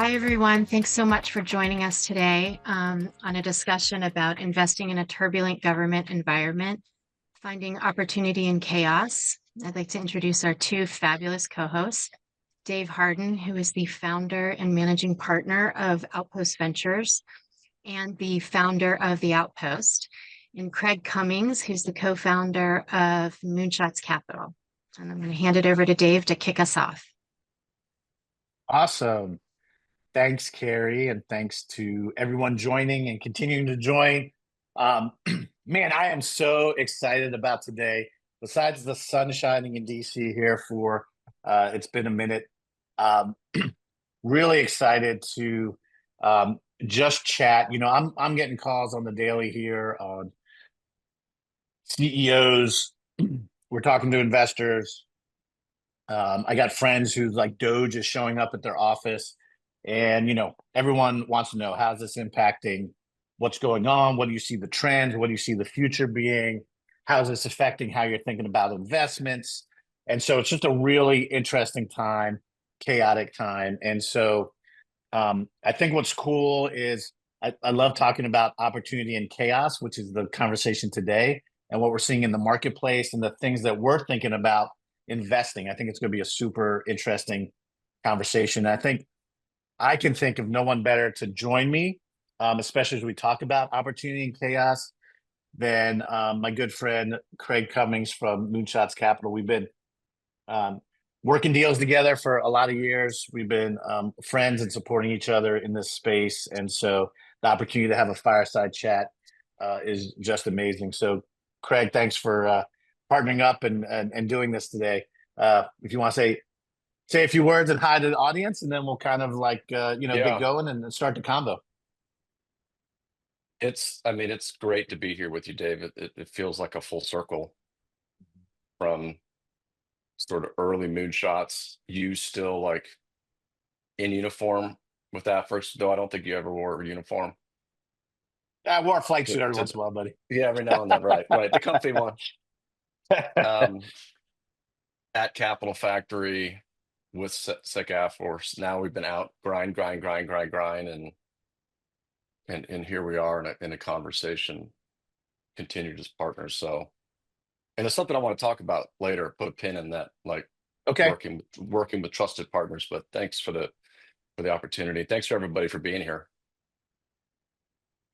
Hi, everyone. Thanks so much for joining us today on a discussion about investing in a turbulent government environment, finding opportunity in chaos. I'd like to introduce our two fabulous co-hosts, Dave Harden, who is the founder and managing partner of Outpost Ventures and the founder of the Outpost, and Craig Cummings, who's the co-founder of Moonshots Capital. And I'm going to hand it over to Dave to kick us off. Awesome. Thanks, Carrie, and thanks to everyone joining and continuing to join. Man, I am so excited about today. Besides the sun shining in DC here for it's been a minute. Um, really excited to just chat. I'm getting calls on the daily here on CEOs. We're talking to investors. I got friends who's like Doge is showing up at their office, and everyone wants to know how's this impacting what's going on. What do you see the trends? What do you see the future being? How's this affecting how you're thinking about investments? And so it's just a really interesting time, chaotic time. And so I think what's cool is I love talking about opportunity and chaos, which is the conversation today, and what we're seeing in the marketplace and the things that we're thinking about investing. I think it's going to be a super interesting conversation. I think I can think of no one better to join me, especially as we talk about opportunity and chaos, than my good friend Craig Cummings from Moonshots Capital. We've been um, working deals together for a lot of years. We've been friends and supporting each other in this space. And so the opportunity to have a fireside chat is just amazing. So, Craig, thanks for partnering up and doing this today. If you want to say a few words and hi to the audience, and then we'll kind of get Yeah, going and start the convo. it's great to be here with you, Dave. It feels like a full circle from sort of early moonshots. You still like in uniform with that first, though I don't think you ever wore a uniform. I wore a flight To, suit every to once in a while, buddy. yeah, every now and then, right, the comfy one. Um, at Capital Factory with Sick Air Force. Now we've been out grind, and here we are in a conversation, continued as partners. So. And it's something I want to talk about later. Put a pin in that, like Okay. working with trusted partners. But thanks for the opportunity. Thanks for everybody for being here.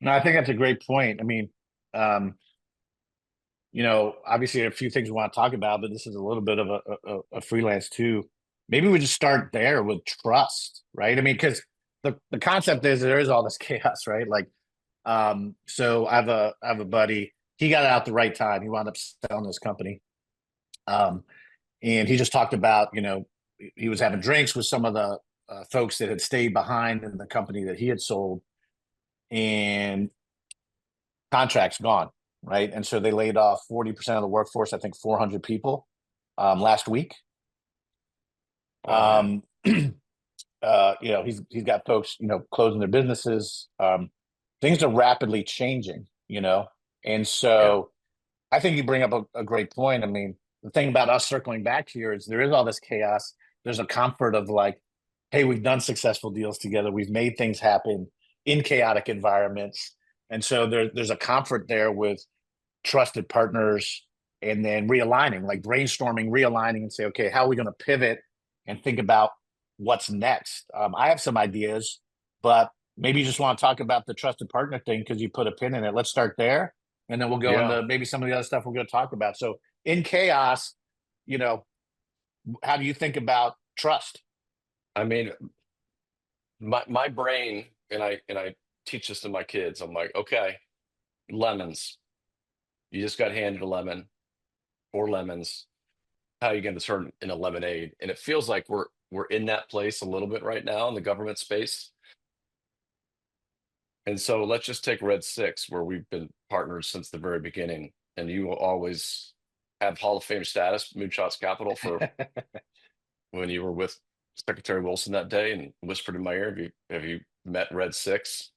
No, I think that's a great point. I mean, um, obviously a few things we want to talk about, but this is a little bit of a freelance too. Maybe we just start there with trust, right? I mean, because the concept is there is all this chaos, right? Like, so I have a buddy. He got it out the right time. He wound up selling his company, um, and he just talked about, he was having drinks with some of the folks that had stayed behind in the company that he had sold, and contracts gone, right? And so they laid off 40% of the workforce, I think 400 people last week. Oh man. Um, he's got folks, closing their businesses. Things are rapidly changing, and Yeah. so I think you bring up a great point. I mean, the thing about us circling back here is there is all this chaos. There's a comfort of like, hey, we've done successful deals together. We've made things happen in chaotic environments. And so there's a comfort there with trusted partners, and then realigning, like brainstorming, realigning, and say, okay, how are we going to pivot and think about what's next? I have some ideas, but maybe you just want to talk about the trusted partner thing because you put a pin in it. Let's start there, and then we'll go Yeah. into maybe some of the other stuff we're going to talk about. So in chaos, you know, how do you think about trust? I mean, my brain, and I teach this to my kids. I'm like, okay, lemons. You just got handed a lemon or lemons. How are you going to turn in a lemonade? And it feels like we're in that place a little bit right now in the government space. And so let's just take Red Six, where we've been partners since the very beginning. And you will always have Hall of Fame status, Moonshots Capital, for when you were with Secretary Wilson that day and whispered in my ear, have you met Red Six?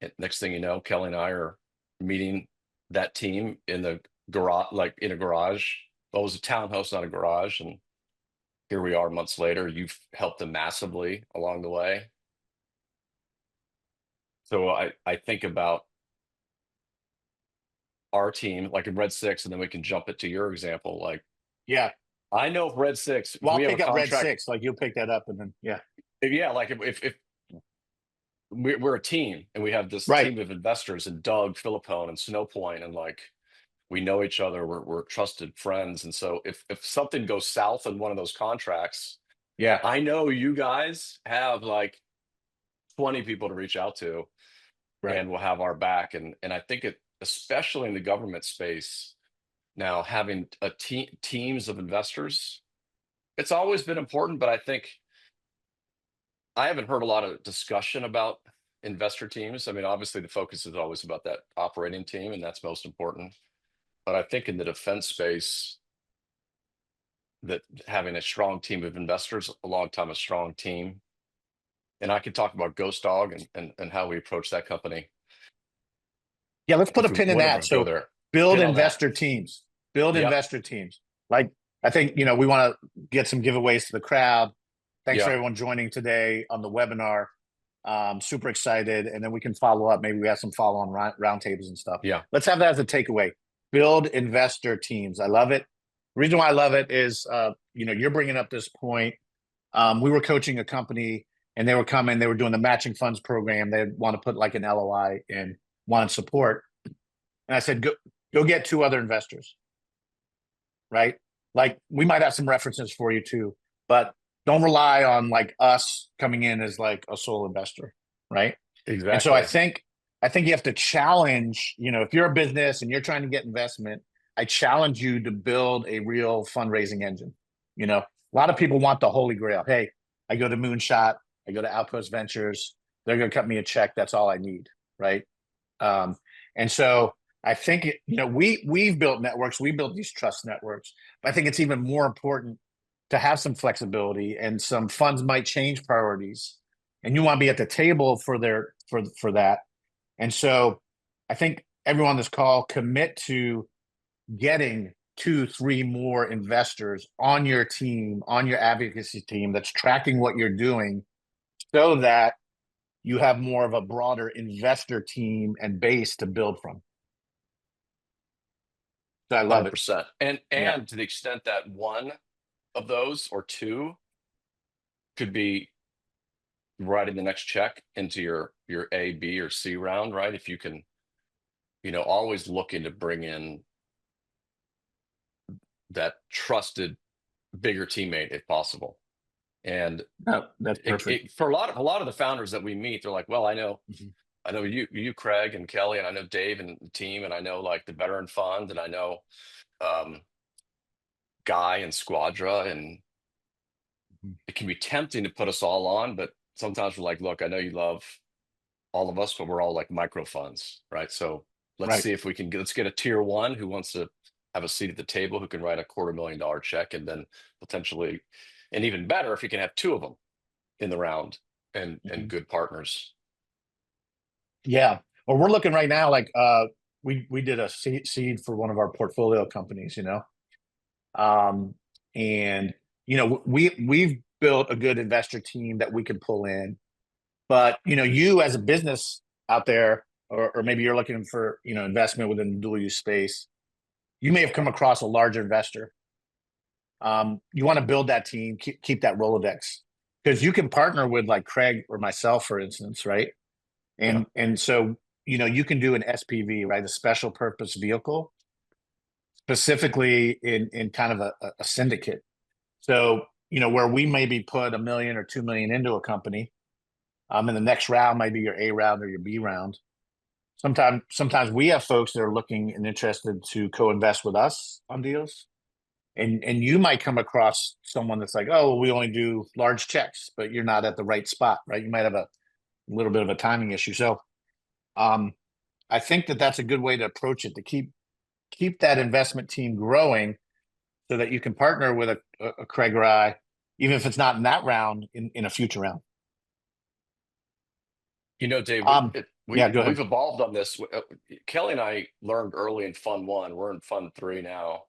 And next thing you know, Kelly and I are meeting that team in the garage, like in a garage. Well, it was a townhouse, not a garage. And here we are months later. You've helped them massively along the way. So I think about our team, like in Red Six, and then we can jump it to your example. Like, Yeah. I know if Red Six, if Well, I'll we have a pick up Red contract, Six. Like you'll pick that up, and then yeah. yeah, like if we're a team and we have this Right. team of investors and Doug Philippone and Snowpoint, and like we know each other, we're trusted friends. And so if something goes south in one of those contracts, Yeah. I know you guys have like 20 people to reach out to Right. and will have our back. And I think it, especially in the government space now, having a teams of investors, it's always been important, but I think I haven't heard a lot of discussion about investor teams. I mean, obviously the focus is always about that operating team, and that's most important. But I think in the defense space, that having a strong team of investors, a long time, a strong team. And I could talk about Ghost Dog and how we approach that company. Yeah. Let's put a If we pin in want that. to go So there, build pin on that. investor teams. Build Yep. investor teams. Like I think we want to get some giveaways to the crowd. Thanks for Yeah. everyone joining today on the webinar. Super excited, and then we can follow up. Maybe we have some follow-on roundtables and stuff. Yeah. Let's have that as a takeaway. Build investor teams. I love it. The reason why I love it is, you're bringing up this point. We were coaching a company, and they were coming. They were doing the matching funds program. They want to put like an LOI and wanted support. And I said, go get 2 other investors. Right? Like we might have some references for you too, but don't rely on like us coming in as like a sole investor, right? Exactly. And so I think you have to challenge, if you're a business and you're trying to get investment, I challenge you to build a real fundraising engine. A lot of people want the holy grail. Hey, I go to Moonshot, I go to Outpost Ventures, they're going to cut me a check. That's all I need, right? And so I think we've built networks, we built these trust networks, but I think it's even more important to have some flexibility, and some funds might change priorities, and you want to be at the table for that. And so I think everyone on this call, commit to getting 2, 3 more investors on your team, on your advocacy team that's tracking what you're doing, so that you have more of a broader investor team and base to build from. So I love 100%. it. And to the extent that one of those or 2 could be writing the next check into your A, B, or C round, right? If you can, always looking to bring in that trusted bigger teammate if possible. And That's perfect. for a lot of the founders that we meet, they're like, well, I know you, Craig and Kelly, and I know Dave and the team, and I know like the veteran fund, and I know Guy and Squadra, and it can be tempting to put us all on, but sometimes we're like, look, I know you love all of us, but we're all like micro funds, right? So let's see if we can let's get a tier 1 who wants to have a seat at the table, who can write a $250,000 check, and then potentially, and even better, if you can have 2 of them in the round and good partners. Yeah. Well, we're looking right now, like we did a seed for one of our portfolio companies, and we've built a good investor team that we can pull in. But you as a business out there, or maybe you're looking for investment within the dual use space, you may have come across a larger investor. You want to build that team, keep that Rolodex, because you can partner with like Craig or myself, for instance, right? And so you can do an SPV, right, a special purpose vehicle, specifically in kind of a syndicate. So where we maybe put $1 million or $2 million into a company, and the next round might be your A round or your B round. Sometimes we have folks that are looking and interested to co-invest with us on deals. And you might come across someone that's like, oh, well, we only do large checks, but you're not at the right spot, right? You might have a little bit of a timing issue. So I think that's a good way to approach it, to keep that investment team growing, so that you can partner with a Craig or I, even if it's not in that round, in a future round. Dave, go ahead. We've evolved on this. Kelly and I learned early in Fund 1. We're in Fund 3 now.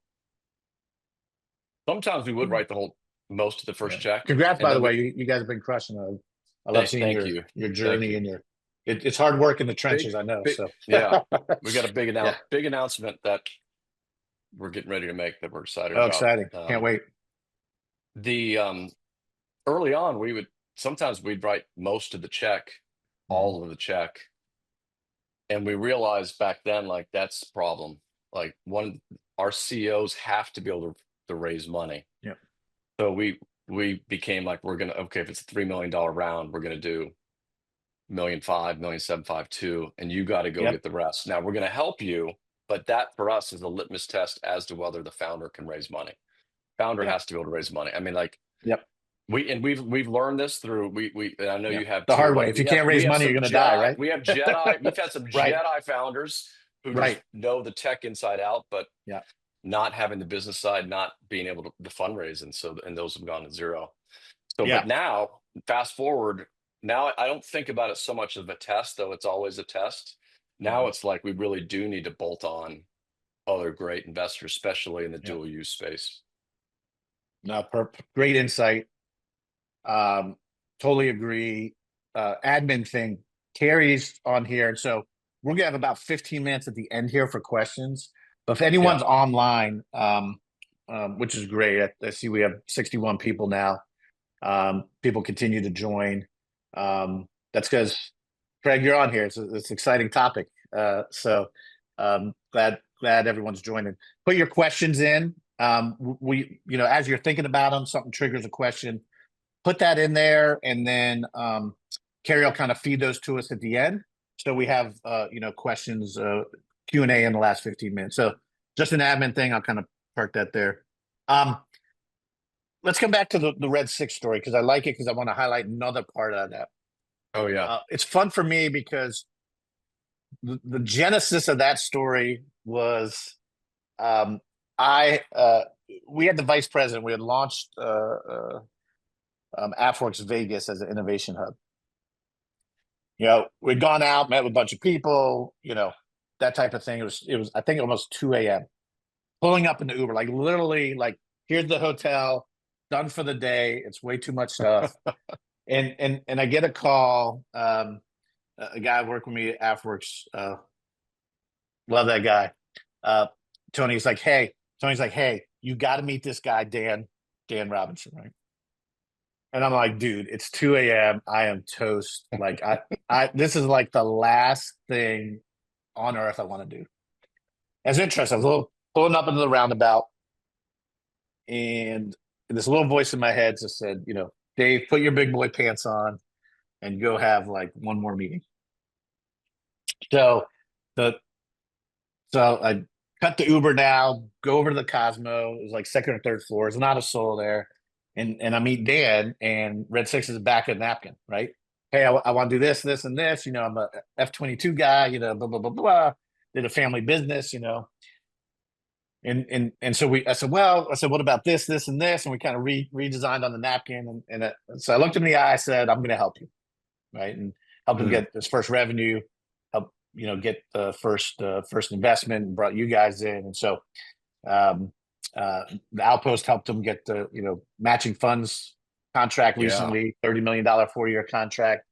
Sometimes we would write the whole most of the first check. Congrats, And by the then way. You guys have been crushing it. I love seeing thank your you. journey you. and it's hard work in the Big, trenches, I know. big, So yeah, we got a yeah. big announcement that we're getting ready to make that we're excited Oh, about. exciting. Can't wait. The early on, sometimes we'd write most of the check, all of the check. And we realized back then, like, that's the problem. Like, our CEOs have to be able to raise money. Yeah. So we became like, okay, if it's a $3 million round, we're gonna do $1.5 million, $1.752 million, and you got to go get the rest. Now we're gonna help you, but that for us is a litmus test as to whether the founder can raise money. Founder has to be able to raise money. I mean, like, we've learned this through and I know you have the too, hard way. like, If you can't raise money, you're going to die, right? We have Jedi. We've had some Jedi founders who just know the tech inside out, but not having the business side, not being able to fundraise, and those have gone to zero. So, but now, fast forward, now I don't think about it so much of a test, though it's always a test. Now it's like we really do need to bolt on other great investors, especially in the dual use space. No, great insight. Totally agree. Admin thing, Carrie's on here. So we're gonna have about 15 minutes at the end here for questions. But if anyone's online, which is great, I see we have 61 people now. People continue to join. That's because Craig, you're on here. It's an exciting topic. So glad everyone's joining. Put your questions in. As you're thinking about them, something triggers a question, put that in there, and then Carrie will kind of feed those to us at the end. So we have questions, Q&A in the last 15 minutes. So just an admin thing, I'll kind of park that there. Let's come back to the Red 6 story, because I like it, because I want to highlight another part of that. Oh yeah. It's fun for me because the genesis of that story was we had the vice president. We had launched AFWorks Vegas as an innovation hub. We'd gone out, met with a bunch of people, that type of thing. It was I think almost 2 a.m. pulling up in the Uber, like literally, like, here's the hotel, done for the day. It's way too much stuff. and I get a call, a guy working with me at AFWorks, love that guy. Tony's like, hey, you got to meet this guy, Dan Robinson, right? And I'm like, dude, it's 2 a.m. I am toast. Like, this is like the last thing on earth I want to do. It's interesting. I was pulling up into the roundabout, and this little voice in my head just said, Dave, put your big boy pants on and go have like one more meeting. So I cut the Uber now, go over to the Cosmo. It was like second or third floor. There's not a soul there. And I meet Dan, and Red 6 is back of the napkin, right? Hey, I want to do this, this, and this. I'm a F-22 guy, blah, blah, blah, blah. Did a family business, And so I said, what about this, this, and this? And we kind of redesigned on the napkin. So I looked him in the eye, I said, I'm going to help you, right? And help him get his first revenue, help, get the first investment, and brought you guys in. And so the Outpost helped him get the matching funds contract recently, $30 million 4-year contract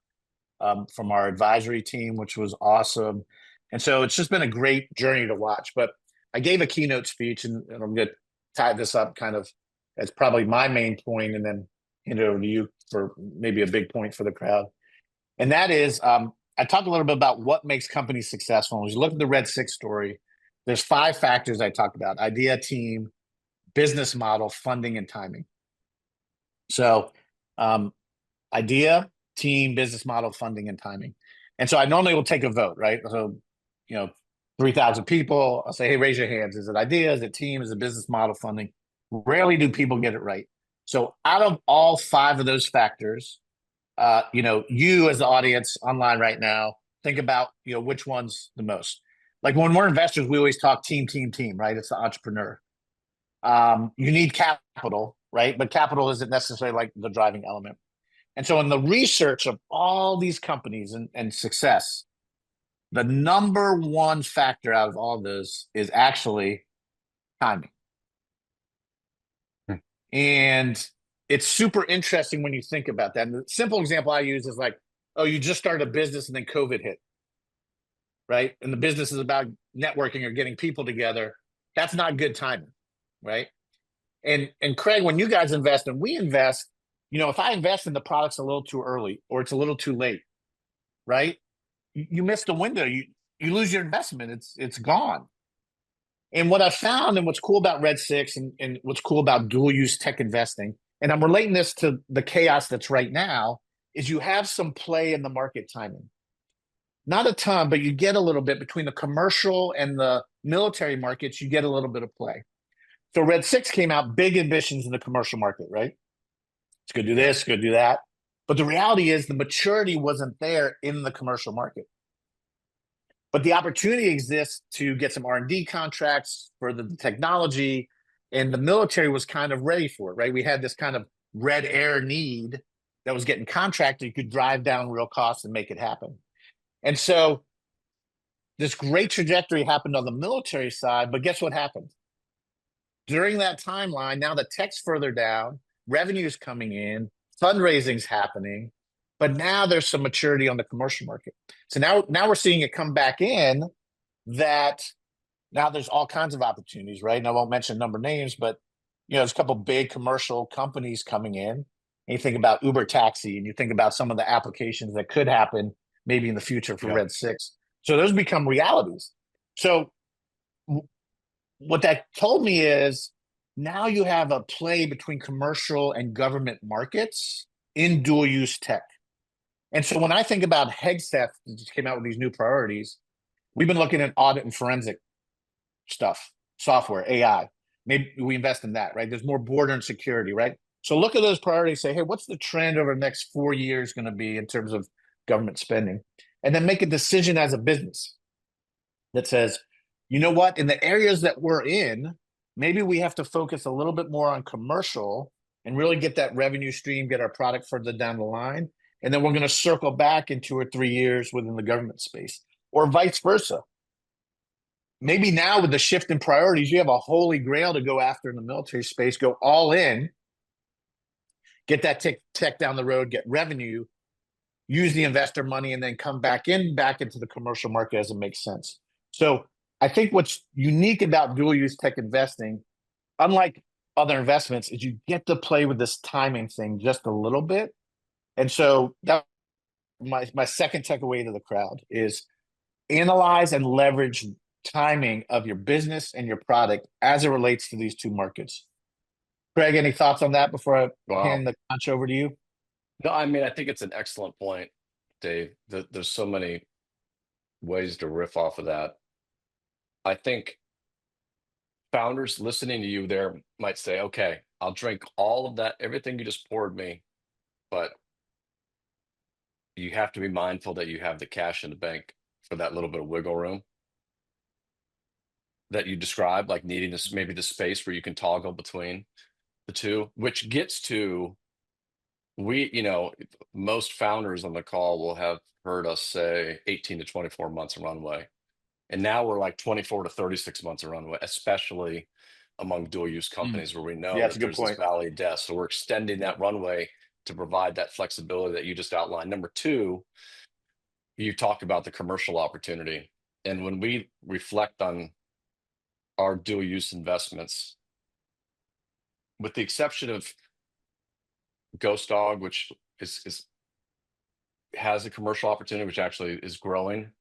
from our advisory team, which was awesome. And so it's just been a great journey to watch. But I gave a keynote speech, and I'm going to tie this up kind of as probably my main point, and then hand it over to you for maybe a big point for the crowd. And that is, I talked a little bit about what makes companies successful. As you look at the Red 6 story, there's 5 factors I talked about: idea, team, business model, funding, and timing. So idea, team, business model, funding, and timing. And so I normally will take a vote, right? So, 3,000 people, I'll say, hey, raise your hands. Is it idea? Is it team? Is it business model, funding? Rarely do people get it right. So out of all 5 of those factors, you as the audience online right now, think about, which one's the most. Like, when we're investors, we always talk team, right? It's the entrepreneur. You need capital, right? But capital isn't necessarily like the driving element. And so in the research of all these companies and success, the number one factor out of all of those is actually timing. And it's super interesting when you think about that. And the simple example I use is like, oh, you just started a business and then COVID hit, right? And the business is about networking or getting people together. That's not good timing, right? And Craig, when you guys invest and we invest, if I invest in the products a little too early or it's a little too late, right? You miss the window. You lose your investment. It's gone. And what I found and what's cool about Red 6 and what's cool about dual use tech investing, and I'm relating this to the chaos that's right now, is you have some play in the market timing. Not a ton, but you get a little bit between the commercial and the military markets, you get a little bit of play. So Red 6 came out, big ambitions in the commercial market, right? It's going to do this, going to do that. But the reality is the maturity wasn't there in the commercial market. But the opportunity exists to get some R&D contracts for the technology, and the military was kind of ready for it, right? We had this kind of red air need that was getting contracted. You could drive down real costs and make it happen. And so this great trajectory happened on the military side, but guess what happened? During that timeline, now the tech's further down, revenue's coming in, fundraising's happening, but now there's some maturity on the commercial market. So now we're seeing it come back in that now there's all kinds of opportunities, right? And I won't mention number names, but there's a couple big commercial companies coming in. And you think about Uber Taxi, and you think about some of the applications that could happen maybe in the future for Red 6. So those become realities. So what that told me is now you have a play between commercial and government markets in dual use tech. And so when I think about Hegseth, that just came out with these new priorities, we've been looking at audit and forensic stuff, software, AI. Maybe we invest in that, right? There's more border and security, right? So look at those priorities, say, hey, what's the trend over the next 4 years going to be in terms of government spending? And then make a decision as a business that says, you know what, in the areas that we're in, maybe we have to focus a little bit more on commercial and really get that revenue stream, get our product further down the line. And then we're going to circle back in 2 or 3 years within the government space, or vice versa. Maybe now with the shift in priorities, you have a holy grail to go after in the military space, go all in, get that tech down the road, get revenue, use the investor money, and then come back into the commercial market as it makes sense. So I think what's unique about dual use tech investing, unlike other investments, is you get to play with this timing thing just a little bit. And so that my second takeaway to the crowd is analyze and leverage timing of your business and your product as it relates to these two markets. Craig, any thoughts on that before I hand the conch over to you? No, I mean, I think it's an excellent point, Dave. There's so many ways to riff off of that. I think founders listening to you there might say, okay, I'll drink all of that, everything you just poured me, but you have to be mindful that you have the cash in the bank for that little bit of wiggle room that you described, like needing this, maybe the space where you can toggle between the two, which gets to, most founders on the call will have heard us say 18 to 24 months runway. And now we're like 24 to 36 months of runway, especially among dual use companies where we know that there's this valley of death. So we're extending that runway to provide that flexibility that you just outlined. Number two, you talked about the commercial opportunity. And when we reflect on our dual use investments, with the exception of Ghost Dog, which has a commercial opportunity, which actually is growing,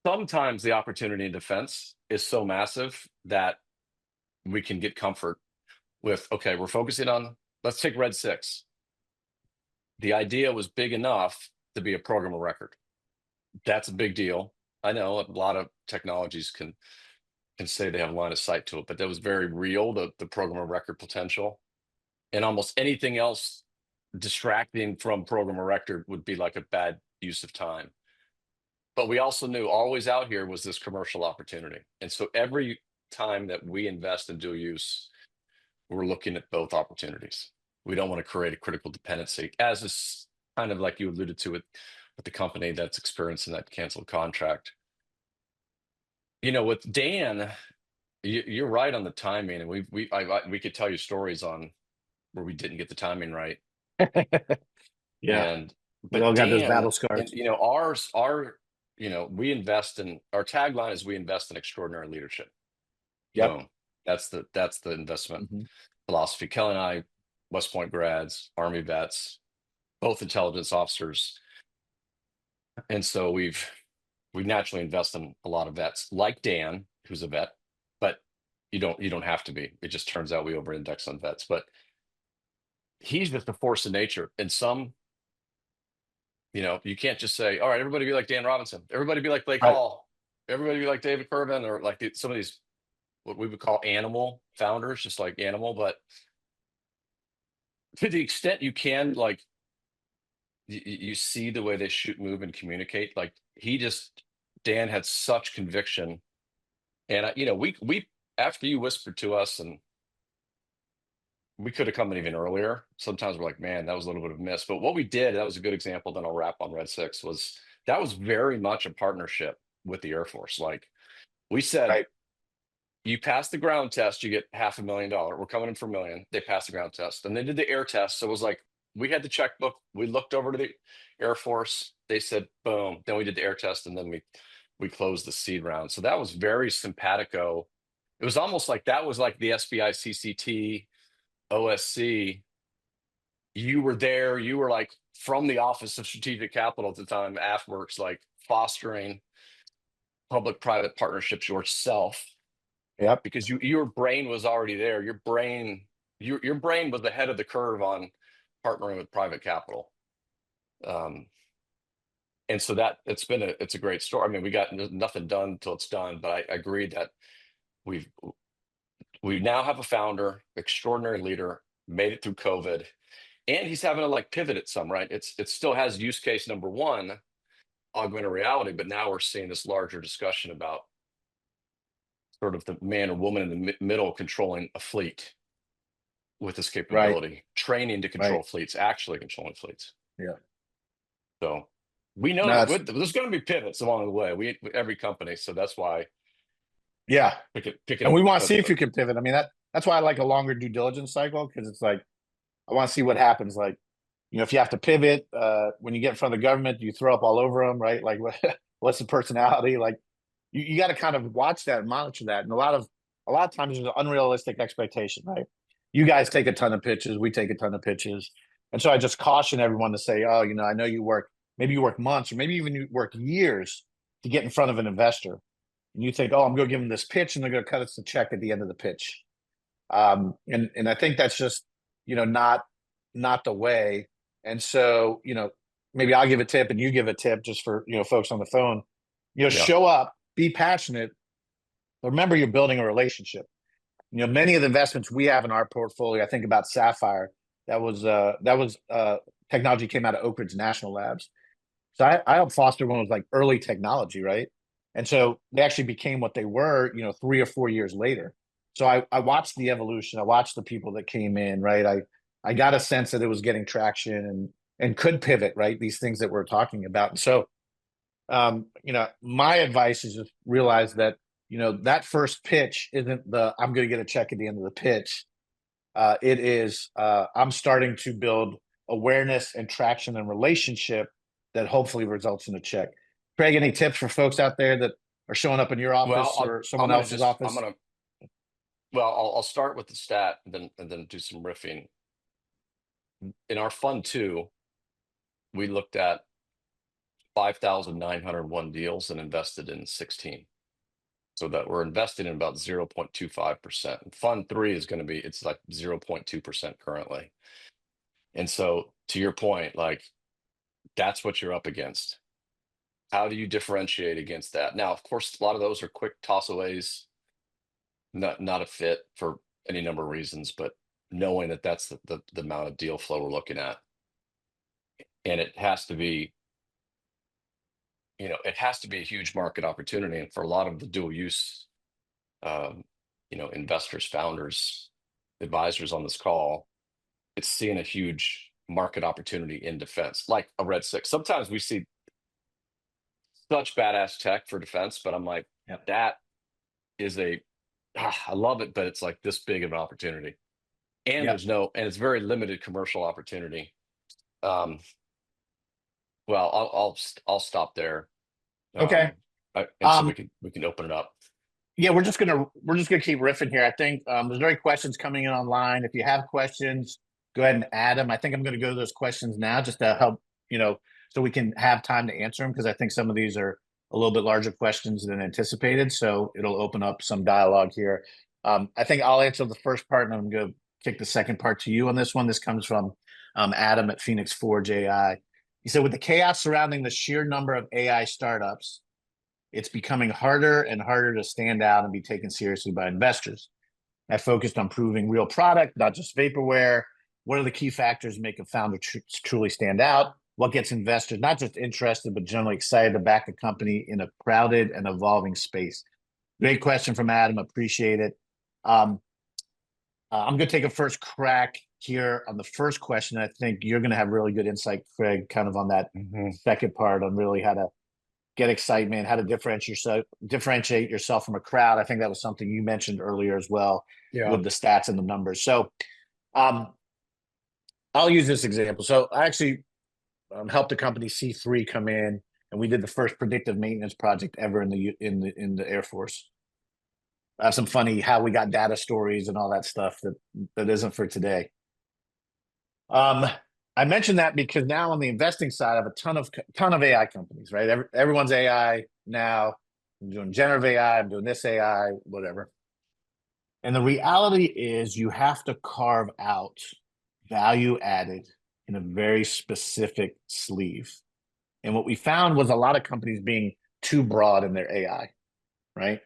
sometimes the opportunity in defense is so massive that we can get comfort with, okay, we're focusing on, let's take Red 6. The idea was big enough to be a program of record. That's a big deal. I know a lot of technologies can say they have a line of sight to it, but that was very real, the program of record potential. And almost anything else distracting from program of record would be like a bad use of time. But we also knew always out here was this commercial opportunity. And so every time that we invest in dual use, we're looking at both opportunities. We don't want to create a critical dependency, as is kind of like you alluded to with the company that's experiencing that canceled contract. With Dan, you're right on the timing, and we could tell you stories on where we didn't get the timing right. Yeah. And We all but got those Dan, battle and scars. you know, our we invest in, our tagline is we invest in extraordinary leadership. Yep. Boom. That's the investment Mhm. philosophy. Kelly and I, West Point grads, Army vets, both intelligence officers. And so we naturally invest in a lot of vets, like Dan, who's a vet, but you don't have to be. It just turns out we over index on vets. But he's just a force of nature. And some, you can't just say, all right, everybody be like Dan Robinson, everybody be like Blake Right. Hall, everybody be like David Kervin, or like some of these what we would call animal founders, just like animal. But to the extent you can, like, you see the way they shoot, move, and communicate. Like Dan had such conviction, and we after you whispered to us, and we could have come in even earlier. Sometimes we're like, man, that was a little bit of a miss. But what we did, that was a good example. Then I'll wrap on Red 6. Was that was very much a partnership with the Air Force. Like we said, Right. you pass the ground test, you get $500,000. We're coming in for $1 million. They passed the ground test, and they did the air test. So it was like we had the checkbook. We looked over to the Air Force. They said, boom. Then we did the air test, and then we closed the seed round. So that was very simpatico. It was almost like that was like the SBI CCT OSC. You were there. You were like from the Office of Strategic Capital at the time, AFWorks, like fostering public-private partnerships yourself. Yep. Because your brain was already there. Your brain was ahead of the curve on partnering with private capital. And so that it's a great story. I mean, we got nothing done until it's done, but I agree that we now have a founder, extraordinary leader, made it through COVID, and he's having to like pivot at some, right? It still has use case number one, augmented reality, but now we're seeing this larger discussion about sort of the man or woman in the middle controlling a fleet with this Right. capability, training to control Right. fleets, actually controlling fleets. Yeah. So we know No, that there's going to be pivots along the way. Every company, so that's why yeah. pick it And up. we want to see if you can pivot. I mean, that's why I like a longer due diligence cycle, because it's like I want to see what happens. Like, if you have to pivot, when you get in front of the government, you throw up all over them, right? Like, what's the personality? Like, you got to kind of watch that and monitor that. And a lot of times there's an unrealistic expectation, right? You guys take a ton of pitches, we take a ton of pitches, and so I just caution everyone to say, oh, I know you work months, or maybe even you work years to get in front of an investor, and you think, oh, I'm going to give them this pitch, and they're going to cut us the check at the end of the pitch. And I think that's just not the way. And so maybe I'll give a tip and you give a tip, just for folks on the phone. Yeah. Show up, be passionate. Remember, you're building a relationship. Many of the investments we have in our portfolio, I think about Sapphire. That was technology came out of Oak Ridge National Labs. So I helped foster one of like early technology, right? And so they actually became what they were, 3 or 4 years later. So I watched the evolution. I watched the people that came in, right? I got a sense that it was getting traction and could pivot, right? These things that we're talking about. And so, my advice is just realize that, that first pitch isn't I'm going to get a check at the end of the pitch. It is, I'm starting to build awareness and traction and relationship that hopefully results in a check. Craig, any tips for folks out there that are showing up in your office or someone else's office? I'll start with the stat and then do some riffing. In our fund 2, we looked at 5,901 deals and invested in 16. So that we're investing in about 0.25%. And fund 3 is going to be, it's like 0.2% currently. And so to your point, like that's what you're up against. How do you differentiate against that? Now, of course, a lot of those are quick tossaways, not a fit for any number of reasons, but knowing that that's the amount of deal flow we're looking at. And it has to be, a huge market opportunity. And for a lot of the dual use, investors, founders, advisors on this call, it's seeing a huge market opportunity in defense, like a Red 6. Sometimes we see such badass tech for defense, but I'm like, that is I love it, but it's like this big of an opportunity. and Yep. and it's very limited commercial opportunity. Well, I'll stop there. Okay. And so Um, we can open it up. yeah, we're just gonna keep riffing here. I think there's already questions coming in online. If you have questions, go ahead and add them. I think I'm gonna go to those questions now just to help, so we can have time to answer them, because I think some of these are a little bit larger questions than anticipated. So it'll open up some dialogue here. I think I'll answer the first part, and I'm gonna kick the second part to you on this one. This comes from Adam at Phoenix Forge AI. He said, with the chaos surrounding the sheer number of AI startups, it's becoming harder and harder to stand out and be taken seriously by investors. I focused on proving real product, not just vaporware. What are the key factors that make a founder truly stand out? What gets investors not just interested, but generally excited to back a company in a crowded and evolving space? Great question from Adam. Appreciate it. I'm going to take a first crack here on the first question. I think you're going to have really good insight, Craig, kind of on that second part on really how to get excitement, how to differentiate yourself from a crowd. I think that was something you mentioned earlier as well, with the stats and the numbers. So I'll use this example. So I actually helped a company C3 come in, and we did the first predictive maintenance project ever in the Air Force. I have some funny how we got data stories and all that stuff that isn't for today. I mentioned that because now on the investing side, I have a ton of AI companies, right? Everyone's AI now. I'm doing generative AI. I'm doing this AI, whatever. And the reality is, you have to carve out value added in a very specific sleeve. And what we found was a lot of companies being too broad in their AI, right?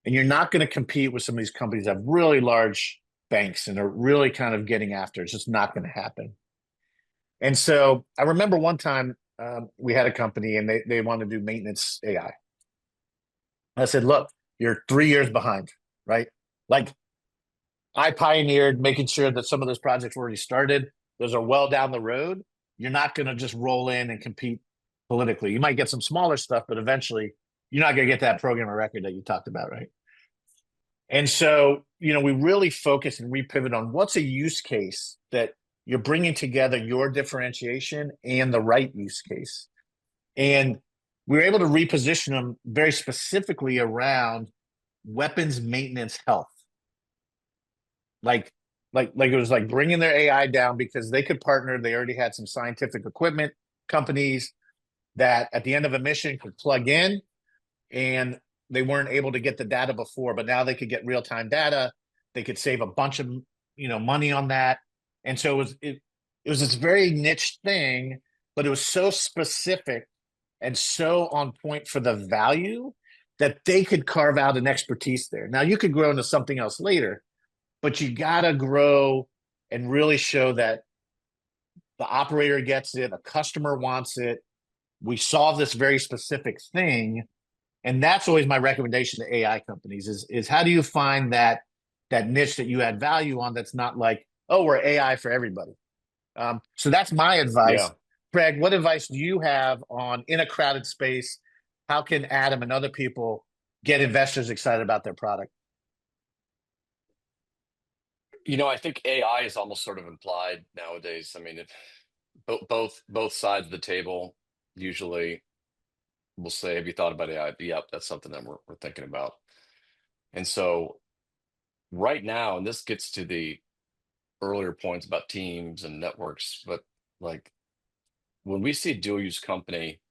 And you're not going to compete with some of these companies that have really large banks and are really kind of getting after it. It's just not going to happen. And so I remember one time we had a company, and they wanted to do maintenance AI. I said, look, you're 3 years behind, right? Like, I pioneered making sure that some of those projects were already started. Those are well down the road. You're not going to just roll in and compete politically. You might get some smaller stuff, but eventually you're not going to get that program of record that you talked about, right? And so, we really focus and repivot on what's a use case that you're bringing together your differentiation and the right use case. And we were able to reposition them very specifically around weapons maintenance health. Like it was like bringing their AI down, because they could partner. They already had some scientific equipment companies that at the end of a mission could plug in, and they weren't able to get the data before, but now they could get real-time data. They could save a bunch of money on that. And so it was this very niche thing, but it was so specific and so on point for the value that they could carve out an expertise there. Now, you could grow into something else later, but you got to grow and really show that the operator gets it, a customer wants it. We solve this very specific thing. And that's always my recommendation to AI companies is how do you find that niche that you add value on, that's not like, oh, we're AI for everybody. So that's my advice. Yeah. Craig, what advice do you have on, in a crowded space, how can Adam and other people get investors excited about their product? I think AI is almost sort of implied nowadays. I mean, both sides of the table usually will say, "Have you thought about AI?" Yep, that's something that we're thinking about. And so right now, and this gets to the earlier points about teams and networks, but like when we see a dual use company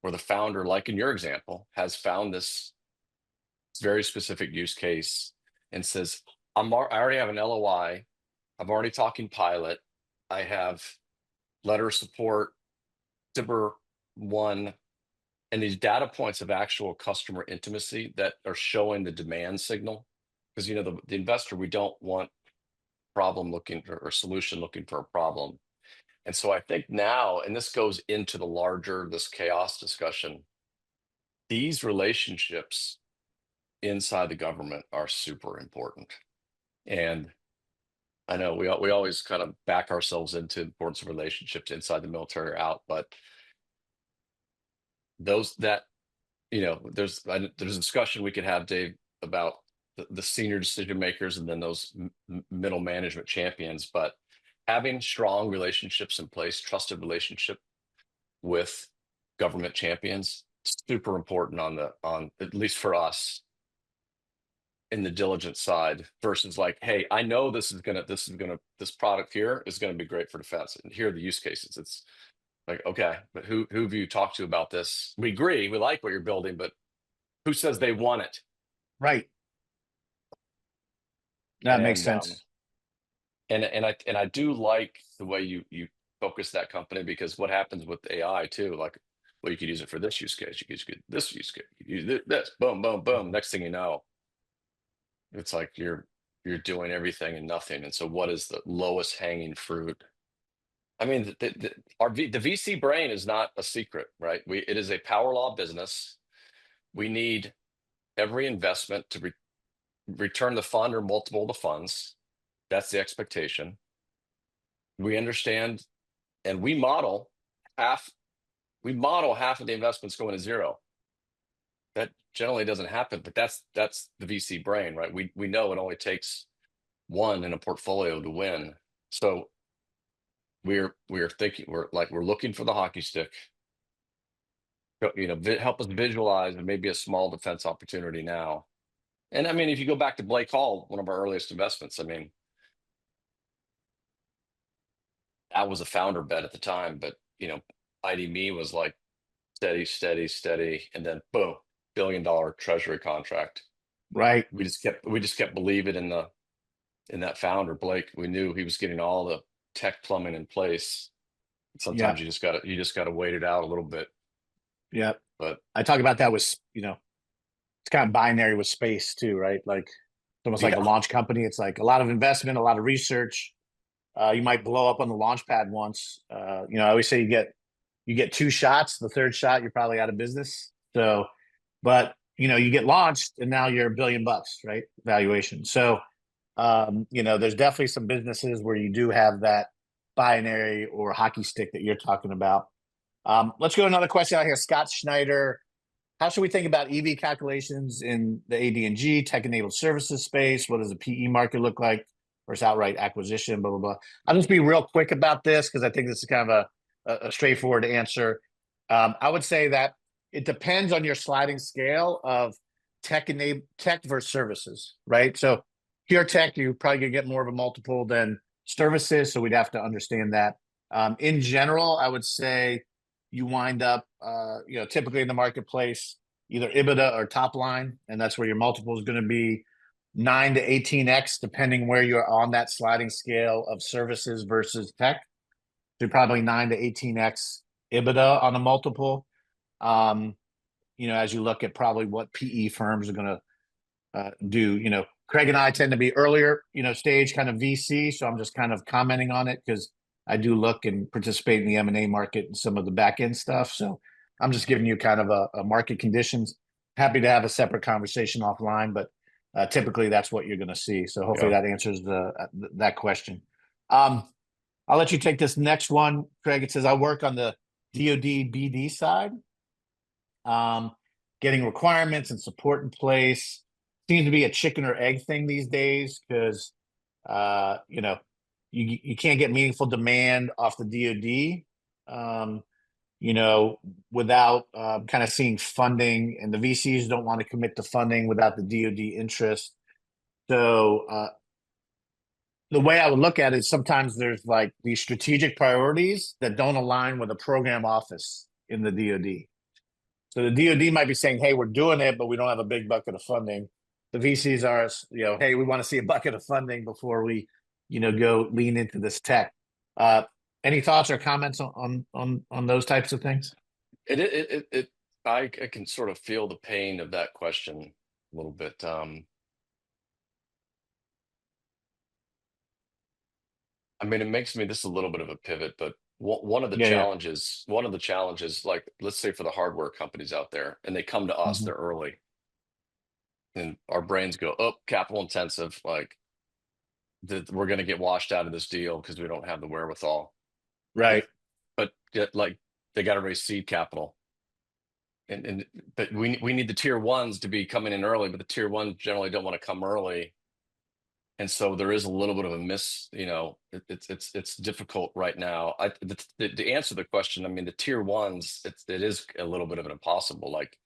where the founder, like in your example, has found this very specific use case and says, I already have an LOI. I'm already talking pilot. I have letter of support, December 1, and these data points of actual customer intimacy that are showing the demand signal. Because, the investor, we don't want problem looking for, or solution looking for a problem. And so I think now, and this goes into the larger, this chaos discussion, these relationships inside the government are super important. And I know we always kind of back ourselves into the importance of relationships inside the military or out, but there's a discussion we could have, Dave, about the senior decision makers and then those middle management champions. But having strong relationships in place, trusted relationship with government champions, super important on at least for us in the diligence side, versus like, hey, I know this product here is gonna be great for defense, and here are the use cases. It's like, okay, but who have you talked to about this? We agree, we like what you're building, but who says they want it? Right. That makes And sense. and I do like the way you focus that company, because what happens with AI too, like, well, you could use it for this use case, you could use this use case, you could use this, boom, boom, boom. Next thing you know, it's like you're doing everything and nothing. And so what is the lowest hanging fruit? I mean, the VC brain is not a secret, right? It is a power law business. We need every investment to return the fund or multiple of the funds. That's the expectation. We understand, and we model half of the investments going to zero. That generally doesn't happen, but that's the VC brain, right? We know it only takes one in a portfolio to win. So we're thinking, we're looking for the hockey stick. Help us visualize maybe a small defense opportunity now. And I mean, if you go back to Blake Hall, one of our earliest investments, I mean, that was a founder bet at the time, but IDMe was like steady, and then boom, $1 billion treasury contract. Right. We just kept believing in that founder, Blake. We knew he was getting all the tech plumbing in place. Sometimes you just gotta wait it out a little bit. Yeah. But I talk about that with, it's kind of binary with space too, right? Like it's almost like a launch company. It's like a lot of investment, a lot of research. You might blow up on the launch pad once. I always say you get 2 shots. The third shot, you're probably out of business. So, but you get launched and now you're $1 billion, right? Valuation. So, there's definitely some businesses where you do have that binary or hockey stick that you're talking about. Let's go another question out here. Scott Schneider. How should we think about EV calculations in the AD&G tech-enabled services space? What does the PE market look like versus outright acquisition, blah, blah, blah. I'll just be real quick about this because I think this is kind of a straightforward answer. I would say that it depends on your sliding scale of tech versus services, right? So pure tech, you probably gonna get more of a multiple than services, so we'd have to understand that. In general, I would say you wind up, typically in the marketplace, either EBITDA or top line, and that's where your multiple is going to be 9 to 18x, depending where you're on that sliding scale of services versus tech. So probably 9 to 18x EBITDA on a multiple. As you look at probably what PE firms are going to do. Craig and I tend to be earlier, stage kind of VC, so I'm just kind of commenting on it because I do look and participate in the M&A market and some of the back end stuff. So I'm just giving you kind of a market conditions. Happy to have a separate conversation offline, but typically that's what you're going to see. So hopefully that answers that question. I'll let you take this next one, Craig. It says, I work on the DoD BD side, getting requirements and support in place. Seems to be a chicken or egg thing these days because, you can't get meaningful demand off the DoD, without kind of seeing funding, and the VCs don't want to commit to funding without the DoD interest. So the way I would look at it is sometimes there's like these strategic priorities that don't align with a program office in the DoD. So the DoD might be saying, hey, we're doing it, but we don't have a big bucket of funding. The VCs are, hey, we want to see a bucket of funding before we go lean into this tech. Any thoughts or comments on those types of things? I can sort of feel the pain of that question a little bit. I mean, it makes me this a little bit of a pivot, but one of the challenges, like let's say for the hardware companies out there, and they come to us, they're early, and our brains go, oh, capital intensive, like we're going to get washed out of this deal because we don't have the wherewithal. Right. But like they got to raise seed capital. but we need the tier ones to be coming in early, but the tier ones generally don't want to come early. And so there is a little bit of a it's difficult right now. To answer the question, I mean, the tier ones, it is a little bit of an impossible. Like,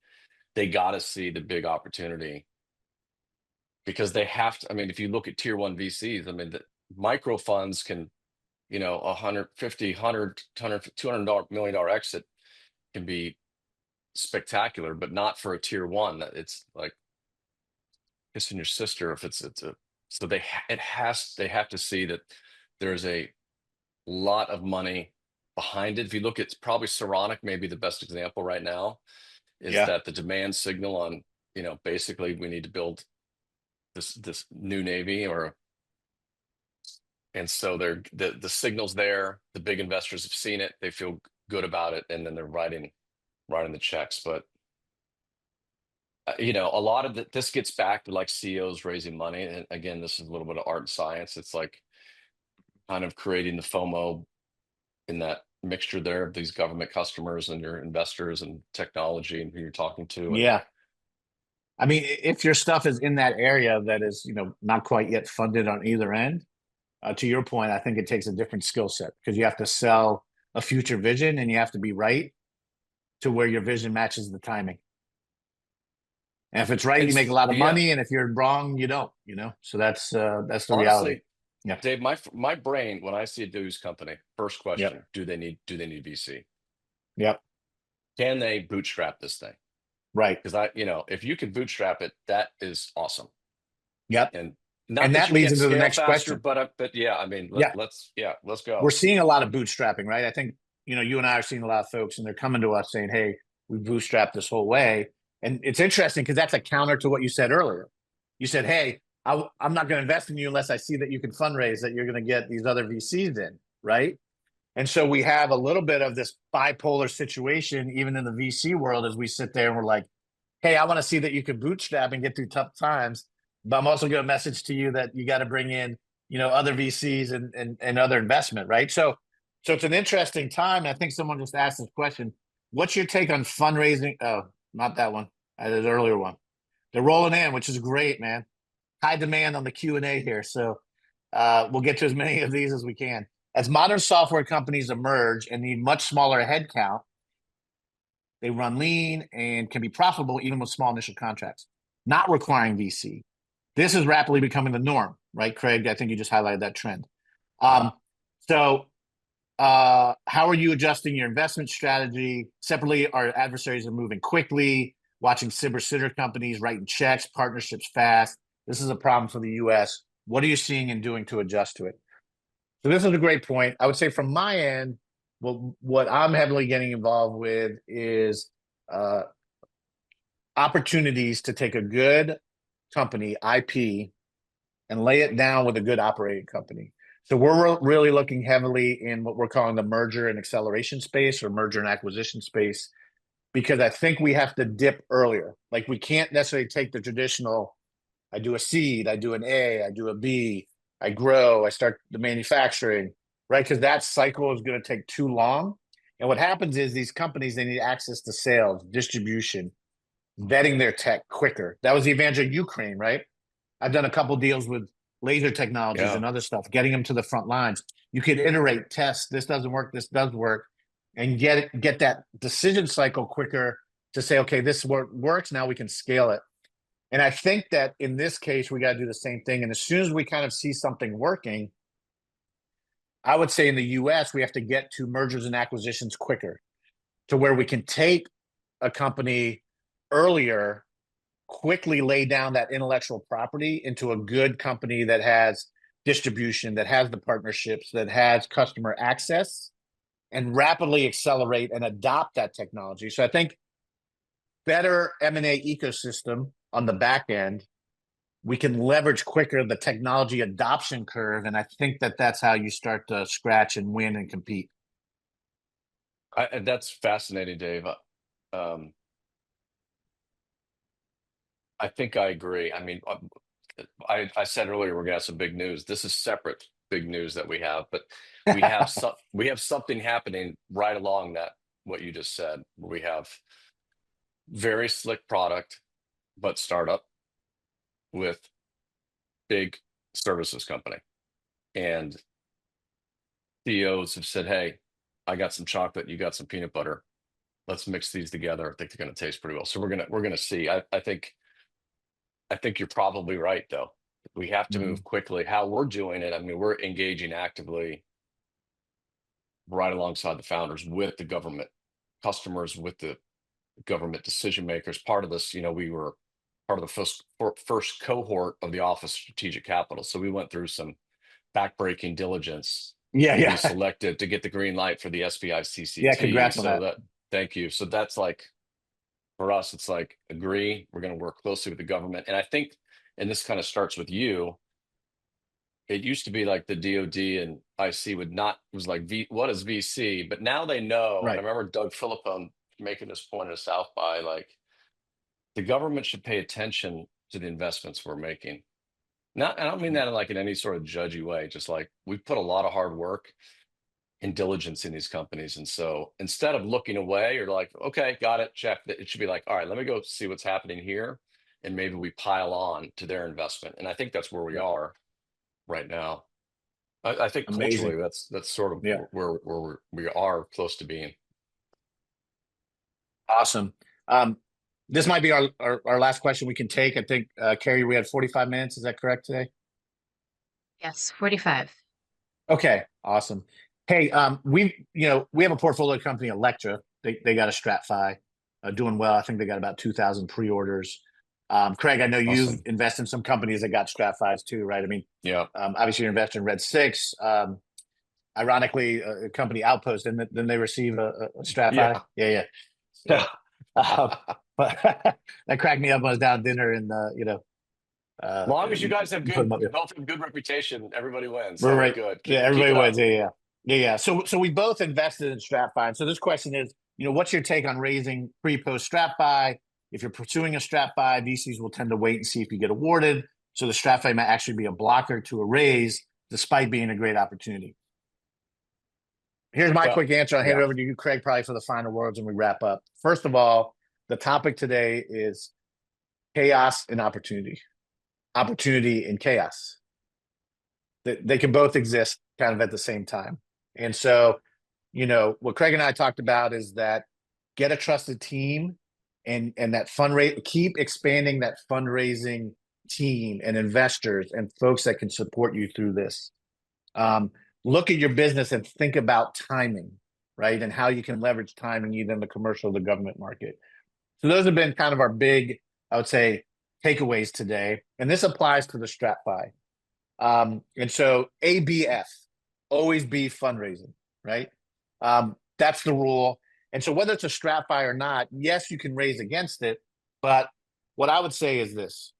they got to see the big opportunity, because they have to. I mean, if you look at tier one VCs, I mean, the micro funds can, $150, $200 million exit can be spectacular, but not for a tier one. It's like kissing your sister if it's a. So they have to see that there's a lot of money behind it. If you look at, probably Saronic, maybe the best example right now, is that the demand signal on, basically we need to build this new Navy, and so the signal's there. The big investors have seen it, they feel good about it, and then they're writing the checks. But a lot of this gets back to like CEOs raising money. And again, this is a little bit of art and science. It's like kind of creating the FOMO in that mixture there of these government customers and your investors and technology and who you're talking to. Yeah. I mean, if your stuff is in that area that is, not quite yet funded on either end, to your point, I think it takes a different skill set, because you have to sell a future vision and you have to be right to where your vision matches the timing. And if it's right, you make a lot of money, and if you're wrong, you don't. So that's the honestly, reality. Yeah, Dave, my brain, when I see a dues company, first question: do they need VC? Yep. Can they bootstrap this thing? Right. Because if you can bootstrap it, that is awesome. Yep. And that leads into the next question. But yeah, I mean, let's go. We're seeing a lot of bootstrapping, right? I think you and I are seeing a lot of folks, and they're coming to us saying, "Hey, we bootstrapped this whole way." And it's interesting because that's a counter to what you said earlier. You said, "Hey, I'm not going to invest in you unless I see that you can fundraise, that you're going to get these other VCs in," right? And so we have a little bit of this bipolar situation, even in the VC world, as we sit there and we're like, "Hey, I want to see that you can bootstrap and get through tough times, but I'm also going to message to you that you got to bring in, other VCs and other investment," right? So it's an interesting time. I think someone just asked this question: what's your take on fundraising? Oh, not that one. There's an earlier one. They're rolling in, which is great, man. High demand on the Q&A here. So we'll get to as many of these as we can. As modern software companies emerge and need much smaller headcount, they run lean and can be profitable even with small initial contracts, not requiring VC. This is rapidly becoming the norm, right, Craig? I think you just highlighted that trend. So how are you adjusting your investment strategy? Separately, our adversaries are moving quickly, watching sitter companies, writing checks, partnerships fast. This is a problem for the US. What are you seeing and doing to adjust to it? So this is a great point. I would say from my end, what I'm heavily getting involved with is opportunities to take a good company, IP, and lay it down with a good operating company. So we're really looking heavily in what we're calling the merger and acceleration space, or merger and acquisition space, because I think we have to dip earlier. Like, we can't necessarily take the traditional, I do a seed, I do an A, I do a B, I grow, I start the manufacturing, right? Because that cycle is going to take too long. And what happens is these companies, they need access to sales, distribution, vetting their tech quicker. That was the advantage of Ukraine, right? I've done a couple deals with laser technologies and other stuff, getting them to the front lines. You could iterate, test, this doesn't work, this does work, and get that decision cycle quicker to say, okay, this works, now we can scale it. And I think that in this case, we got to do the same thing. And as soon as we kind of see something working, I would say in the US, we have to get to mergers and acquisitions quicker, to where we can take a company earlier, quickly lay down that intellectual property into a good company that has distribution, that has the partnerships, that has customer access, and rapidly accelerate and adopt that technology. So I think better M&A ecosystem on the back end, we can leverage quicker the technology adoption curve. And I think that that's how you start to scratch and win and compete. That's fascinating, Dave. I think I agree. I mean, I said earlier we're gonna have some big news. This is separate big news that we have, but we have something happening right along that, what you just said. We have very slick product, but startup with big services company. And CEOs have said, hey, I got some chocolate, you got some peanut butter. Let's mix these together. I think they're going to taste pretty well. So we're gonna see. I think you're probably right, though. We have to move quickly. How we're doing it, I mean, we're engaging actively right alongside the founders with the government customers, with the government decision makers. Part of this, we were part of the first cohort of the Office of Strategic Capital. So we went through some backbreaking diligence Yeah, to be yeah. selected to get the green light for the SBI Yeah, CCT. congrats on So that. thank you. So that's like, for us, it's like, agree, we're going to work closely with the government. And I think, and this kind of starts with you, it used to be like the DOD and IC was like, what is VC? But now they know, and I Right. remember Doug Philippone making this point at South by, like, the government should pay attention to the investments we're making. Not, I don't mean that in any sort of judgy way, just like, we've put a lot of hard work and diligence in these companies. And so instead of looking away or like, okay, got it, check, it should be like, all right, let me go see what's happening here. And maybe we pile on to their investment. And I think that's where we are right now. I think culturally, Amazing. that's sort of Yeah. where we are close to being. Awesome. This might be our last question we can take. I think, Carrie, we had 45 minutes. Is that correct today? Yes, 45. Okay, awesome. Hey, we have a portfolio company, Electra. They got a StratFi, doing well. I think they got about 2,000 pre-orders. Craig, I know you've Awesome. invested in some companies that got StratFis too, right? I mean, Yeah. obviously you're invested in Red 6. Ironically, a company Outpost, didn't they receive a StratFi? Yeah. Yeah. But that cracked me up when I was down at dinner and As long as you guys have put them up. both have good reputation, everybody wins. We're So we're right. good. Yeah, Keep everybody it wins. up. Yeah. So we both invested in StratFi. So this question is, what's your take on raising pre-post StratFi? If you're pursuing a StratFi, VCs will tend to wait and see if you get awarded. So the StratFi might actually be a blocker to a raise, despite being a great opportunity. Here's my Well, quick answer. I'll hand it yeah. over to you, Craig, probably for the final words, and we wrap up. First of all, the topic today is chaos and opportunity. Opportunity and chaos. They can both exist kind of at the same time. And so, what Craig and I talked about is that get a trusted team and that fundraise, keep expanding that fundraising team and investors and folks that can support you through this. Look at your business and think about timing, right? And how you can leverage timing either in the commercial or the government market. So those have been kind of our big, I would say, takeaways today. And this applies to the StratFi. And so ABF, always be fundraising, right? That's the rule. And so whether it's a StratFi or not, yes, you can raise against it. But what I would say is this.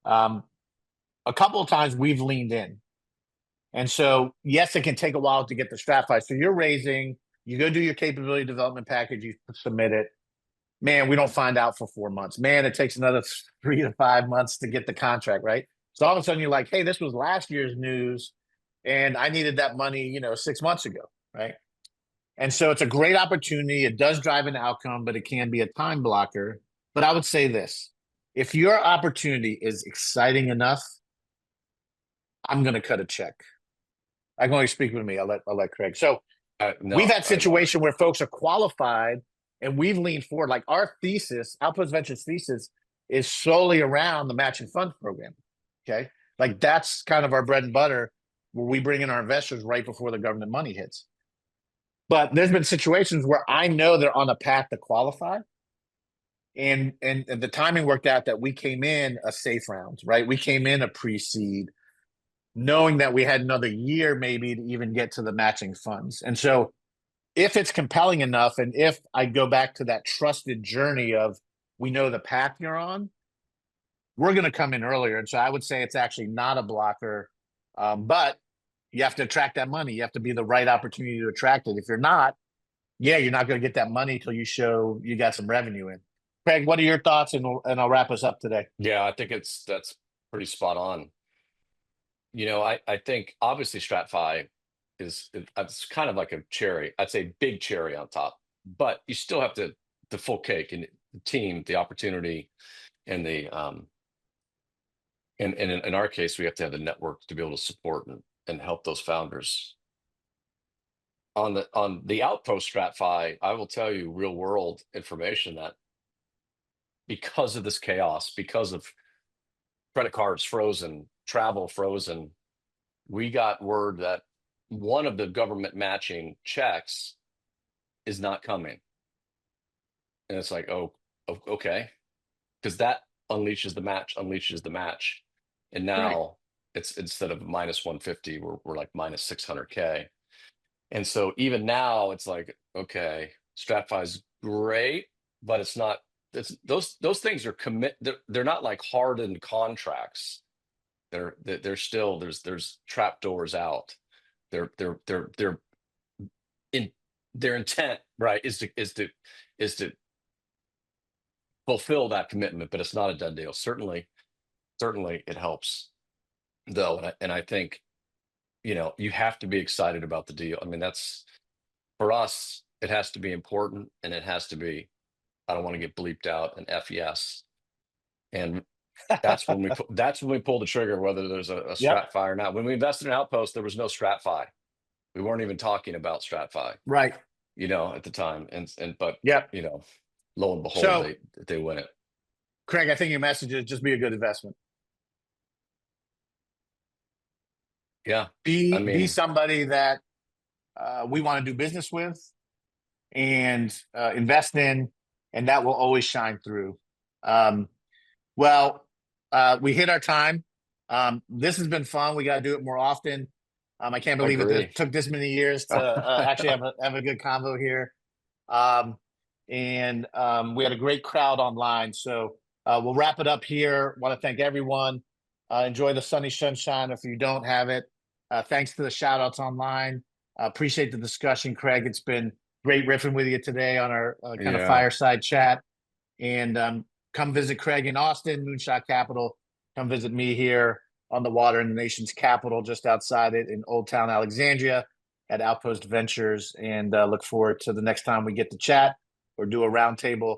A couple of times we've leaned in. And so, yes, it can take a while to get the StratFi. So you're raising, you go do your capability development package, you submit it. Man, we don't find out for 4 months. Man, it takes another 3 to 5 months to get the contract, right? So all of a sudden you're like, hey, this was last year's news and I needed that money, 6 months ago, right? And so it's a great opportunity. It does drive an outcome, but it can be a time blocker. But I would say this, if your opportunity is exciting enough, I'm going to cut a check. I can only speak with me. I'll let Craig. So No, we've had situation where folks are qualified and we've leaned forward. Like our thesis, Outpost Ventures thesis, is solely around the matching fund program. Okay. Like that's kind of our bread and butter where we bring in our investors right before the government money hits. But there's been situations where I know they're on a path to qualify. And the timing worked out that we came in a safe round, right? We came in a pre-seed, knowing that we had another year maybe to even get to the matching funds. And so if it's compelling enough, and if I go back to that trusted journey of we know the path you're on, we're going to come in earlier. And so I would say it's actually not a blocker, but you have to attract that money. You have to be the right opportunity to attract it. If you're not, you're not going to get that money until you show you got some revenue in. Craig, what are your thoughts? And I'll wrap us up today. Yeah, I think that's pretty spot on. I think obviously StratFi it's kind of like a cherry. I'd say big cherry on top, but you still have to the full cake, and the team, the opportunity, and the and in our case, we have to have the network to be able to support and help those founders. On the Outpost StratFi, I will tell you real world information that because of this chaos, because of credit cards frozen, travel frozen, we got word that one of the government matching checks is not coming. And it's like, oh, okay. Because that unleashes the match. And now it's, instead of minus 150, we're like minus 600K. And so even now it's like, okay, StratFi is great, but it's not, those things are they're not like hardened contracts. They're still, there's trapdoors out. Their intent, right, is to fulfill that commitment, but it's not a done deal. Certainly it helps though. And I think, you have to be excited about the deal. I mean, that's, for us, it has to be important, and it has to be, I don't want to get bleeped out, an FES. And that's when we pull the trigger, whether there's a StratFi or not. When we invested in Outpost, there was no StratFi. We weren't even talking about StratFi, Right. at the time. But lo and behold, So, they win it. Craig, I think your message is just be a good investment. Yeah. Be somebody that we want to do business with and invest in, and that will always shine through. We hit our time. This has been fun. We got to do it more often. I can't believe it took this many years to actually have a good convo here. We had a great crowd online. So we'll wrap it up here. Want to thank everyone. Enjoy the sunny sunshine if you don't have it. Thanks to the shout outs online. Appreciate the discussion, Craig. It's been great riffing with you today on our kind of fireside chat. And come visit Craig in Austin, Moonshot Capital. Come visit me here on the water in the nation's capital, just outside it in Old Town Alexandria at Outpost Ventures. And look forward to the next time we get to chat or do a roundtable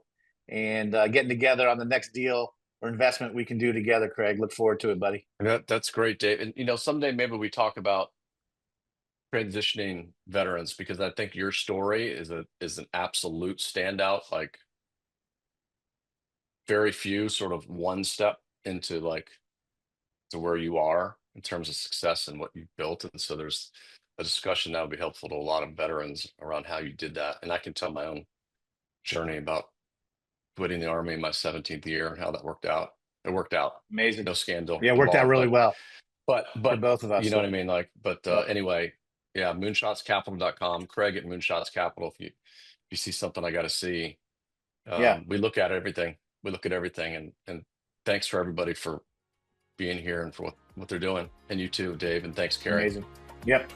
and getting together on the next deal or investment we can do together, Craig. Look forward to it, buddy. That's great, Dave. And someday maybe we talk about transitioning veterans, because I think your story is an absolute standout. Like, very few sort of one step into to where you are in terms of success and what you've built. And so there's a discussion that would be helpful to a lot of veterans around how you did that. And I can tell my own journey about quitting the Army in my 17th year and how that worked out. It worked out. Amazing. No scandal. Yeah, it worked out really well. But for both of us. You know what I mean? Anyway, yeah, moonshotscapital.com, Craig at Moonshots Capital. If you see something I got to see, we look at everything. We look at everything, and thanks for everybody for being here and for what they're doing. And you too, Dave. And thanks, Carrie. Amazing. Yep.